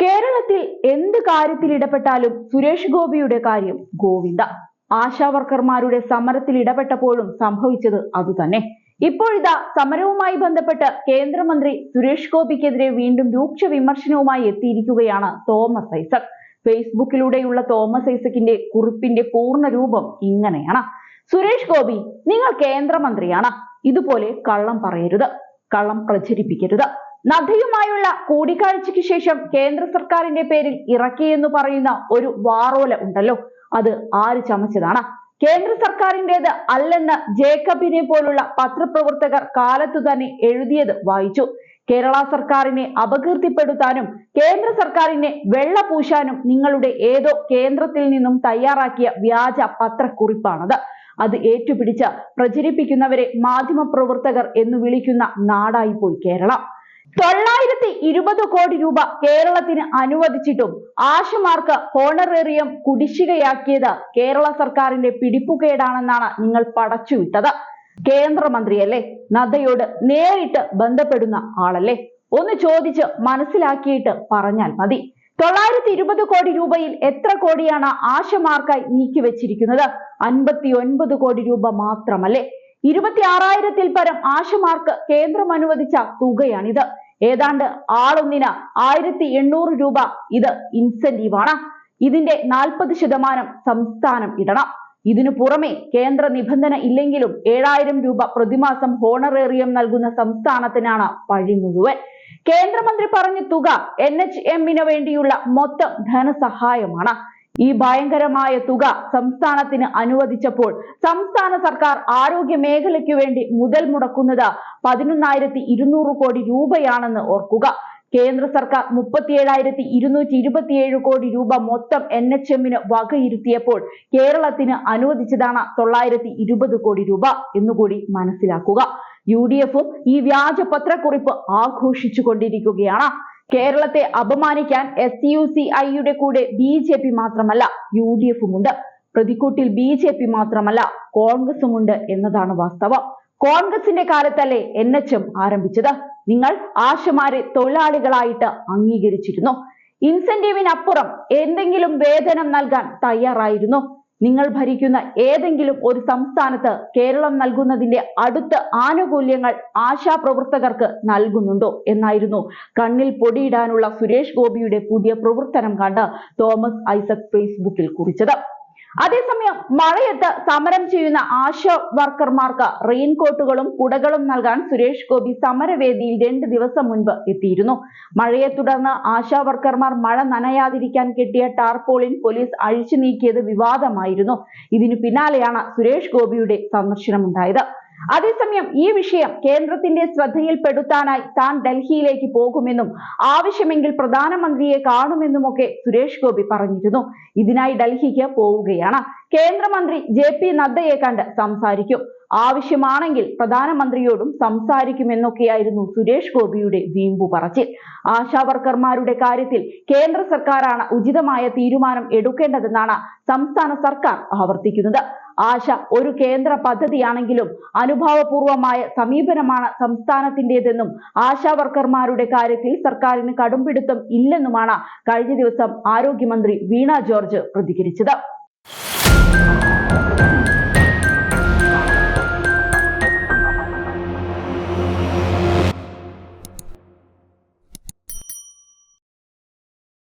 കേരളത്തിൽ എന്ത് കാര്യത്തിൽ ഇടപെട്ടാലും സുരേഷ് ഗോപിയുടെ കാര്യം ഗോവിന്ദ. ആശാവർക്കർമാരുടെ സമരത്തിൽ ഇടപെട്ടപ്പോഴും സംഭവിച്ചത് അതുതന്നെ. ഇപ്പോഴിതാ സമരവുമായി ബന്ധപ്പെട്ട് കേന്ദ്രമന്ത്രി സുരേഷ് ഗോപിക്കെതിരെ വീണ്ടും രൂക്ഷ വിമർശനവുമായി എത്തിയിരിക്കുകയാണ് തോമസ് ഐസക്. ഫേസ്ബുക്കിലൂടെയുള്ള തോമസ് ഐസക്കിന്റെ കുറിപ്പിന്റെ പൂർണ്ണ രൂപം ഇങ്ങനെയാണ്: സുരേഷ് ഗോപി, നിങ്ങൾ കേന്ദ്രമന്ത്രിയാണ്. ഇതുപോലെ കള്ളം പറയരുത്, കള്ളം പ്രചരിപ്പിക്കരുത്. നദ്ദയുമായുള്ള കൂടിക്കാഴ്ചയ്ക്ക് ശേഷം കേന്ദ്ര സർക്കാരിന്റെ പേരിൽ ഇറക്കിയെന്ന് പറയുന്ന ഒരു വാറോല ഉണ്ടല്ലോ, അത് ആര് ചമച്ചതാണ്? കേന്ദ്ര സർക്കാരിൻ്റെത് അല്ലെന്ന് ജേക്കബിനെ പോലുള്ള പത്രപ്രവർത്തകർ കാലത്തു തന്നെ എഴുതിയത് വായിച്ചു. കേരള സർക്കാരിനെ അപകീർത്തിപ്പെടുത്താനും കേന്ദ്ര സർക്കാരിനെ വെള്ളപൂശാനും നിങ്ങളുടെ ഏതോ കേന്ദ്രത്തിൽ നിന്നും തയ്യാറാക്കിയ വ്യാജ പത്രക്കുറിപ്പാണത്. അത് ഏറ്റുപിടിച്ച് പ്രചരിപ്പിക്കുന്നവരെ മാധ്യമപ്രവർത്തകർ എന്ന് വിളിക്കുന്ന നാടായിപ്പോയി കേരളം. 920 കോടി രൂപ കേരളത്തിന് അനുവദിച്ചിട്ടും ആശമാർക്ക് ഹോണറേറിയം കുടിശ്ശികയാക്കിയത് കേരള സർക്കാരിന്റെ പിടിപ്പുകേടാണെന്നാണ് നിങ്ങൾ പടച്ചുവിട്ടത്. കേന്ദ്രമന്ത്രിയല്ലേ, നദ്ദയോട് നേരിട്ട് ബന്ധപ്പെടുന്ന ആളല്ലേ, ഒന്ന് ചോദിച്ച് മനസ്സിലാക്കിയിട്ട് പറഞ്ഞാൽ മതി. 920 കോടി രൂപയിൽ എത്ര കോടിയാണ് ആശമാർക്കായി നീക്കിവെച്ചിരിക്കുന്നത്? 59 കോടി രൂപ മാത്രമല്ലേ? 26,000-ൽ പരം ആശമാർക്ക് കേന്ദ്രം അനുവദിച്ച തുകയാണിത്. ഏതാണ്ട് ആളൊന്നിന് 1,800 രൂപ ഇത് ഇൻസെന്റീവാണ്. ഇതിന്റെ 40% സംസ്ഥാനം ഇടണം. ഇതിനു പുറമെ കേന്ദ്ര നിബന്ധന ഇല്ലെങ്കിലും 7,000 രൂപ പ്രതിമാസം ഹോണറേറിയം നൽകുന്ന സംസ്ഥാനത്തിനാണ് പഴി മുഴുവൻ. കേന്ദ്രമന്ത്രി പറഞ്ഞ തുക NHM-ന് വേണ്ടിയുള്ള മൊത്തം ധനസഹായമാണ്. ഈ ഭയങ്കരമായ തുക സംസ്ഥാനത്തിന് അനുവദിച്ചപ്പോൾ സംസ്ഥാന സർക്കാർ ആരോഗ്യ മേഖലയ്ക്ക് വേണ്ടി മുതൽ മുടക്കുന്നത് 11,200 കോടി രൂപയാണെന്ന് ഓർക്കുക. കേന്ദ്ര സർക്കാർ 37,227 കോടി രൂപ മൊത്തം NHM-ന് വകയിരുത്തിയപ്പോൾ കേരളത്തിന് അനുവദിച്ചതാണ് 920 കോടി രൂപ എന്നുകൂടി മനസ്സിലാക്കുക. UDF-ഉം ഈ വ്യാജ പത്രക്കുറിപ്പ് ആഘോഷിച്ചു കൊണ്ടിരിക്കുകയാണ്. കേരളത്തെ അപമാനിക്കാൻ SUCI-യുടെ കൂടെ BJP മാത്രമല്ല UDF-ഉമുണ്ട്. പ്രതിക്കൂട്ടിൽ BJP മാത്രമല്ല കോൺഗ്രസുമുണ്ട് എന്നതാണ് വാസ്തവം. കോൺഗ്രസിന്റെ കാലത്തല്ലേ NHM ആരംഭിച്ചത്? നിങ്ങൾ ആശമാരെ തൊഴിലാളികളായിട്ട് അംഗീകരിച്ചിരുന്നു. ഇൻസെന്റീവിനപ്പുറം എന്തെങ്കിലും വേതനം നൽകാൻ തയ്യാറായിരുന്നു. നിങ്ങൾ ഭരിക്കുന്ന ഏതെങ്കിലും ഒരു സംസ്ഥാനത്ത് കേരളം നൽകുന്നതിന്റെ അടുത്ത ആനുകൂല്യങ്ങൾ ആശാപ്രവർത്തകർക്ക് നൽകുന്നുണ്ടോ എന്നായിരുന്നു കണ്ണിൽ പൊടിയിടാനുള്ള സുരേഷ് ഗോപിയുടെ പുതിയ പ്രവർത്തനം കണ്ട് തോമസ് ഐസക് ഫേസ്ബുക്കിൽ കുറിച്ചത്. അതേസമയം മഴയത്ത് സമരം ചെയ്യുന്ന ആശാ വർക്കർമാർക്ക് റെയിൻകോട്ടുകളും കുടകളും നൽകാൻ സുരേഷ് ഗോപി സമരവേദിയിൽ 2 ദിവസം മുൻപ് എത്തിയിരുന്നു. മഴയെ തുടർന്ന് ആശാ വർക്കർമാർ മഴ നനയാതിരിക്കാൻ കെട്ടിയ ടാർപോളിൻ പോലീസ് അഴിച്ചു നീക്കിയത് വിവാദമായിരുന്നു. ഇതിനു പിന്നാലെയാണ് സുരേഷ് ഗോപിയുടെ സന്ദർശനമുണ്ടായത്. അതേസമയം ഈ വിഷയം കേന്ദ്രത്തിന്റെ ശ്രദ്ധയിൽപ്പെടുത്താനായി താൻ ഡൽഹിയിലേക്ക് പോകുമെന്നും ആവശ്യമെങ്കിൽ പ്രധാനമന്ത്രിയെ കാണുമെന്നുമൊക്കെ സുരേഷ് ഗോപി പറഞ്ഞിരുന്നു. ഇതിനായി ഡൽഹിക്ക് പോവുകയാണ്. കേന്ദ്രമന്ത്രി JP നദ്ദയെ കണ്ട് സംസാരിക്കും, ആവശ്യമാണെങ്കിൽ പ്രധാനമന്ത്രിയോടും സംസാരിക്കുമെന്നൊക്കെയായിരുന്നു സുരേഷ് ഗോപിയുടെ വീമ്പു പറച്ചിൽ. ആശാവർക്കർമാരുടെ കാര്യത്തിൽ കേന്ദ്ര സർക്കാരാണ് ഉചിതമായ തീരുമാനം എടുക്കേണ്ടതെന്നാണ് സംസ്ഥാന സർക്കാർ ആവർത്തിക്കുന്നത്. ആശ ഒരു കേന്ദ്ര പദ്ധതിയാണെങ്കിലും അനുഭാവപൂർവമായ സമീപനമാണ് സംസ്ഥാനത്തിൻ്റെതെന്നും ആശാവർക്കർമാരുടെ കാര്യത്തിൽ സർക്കാരിന് കടുംപിടുത്തം ഇല്ലെന്നുമാണ് കഴിഞ്ഞ ദിവസം ആരോഗ്യമന്ത്രി വീണ ജോർജ് പ്രതികരിച്ചത്.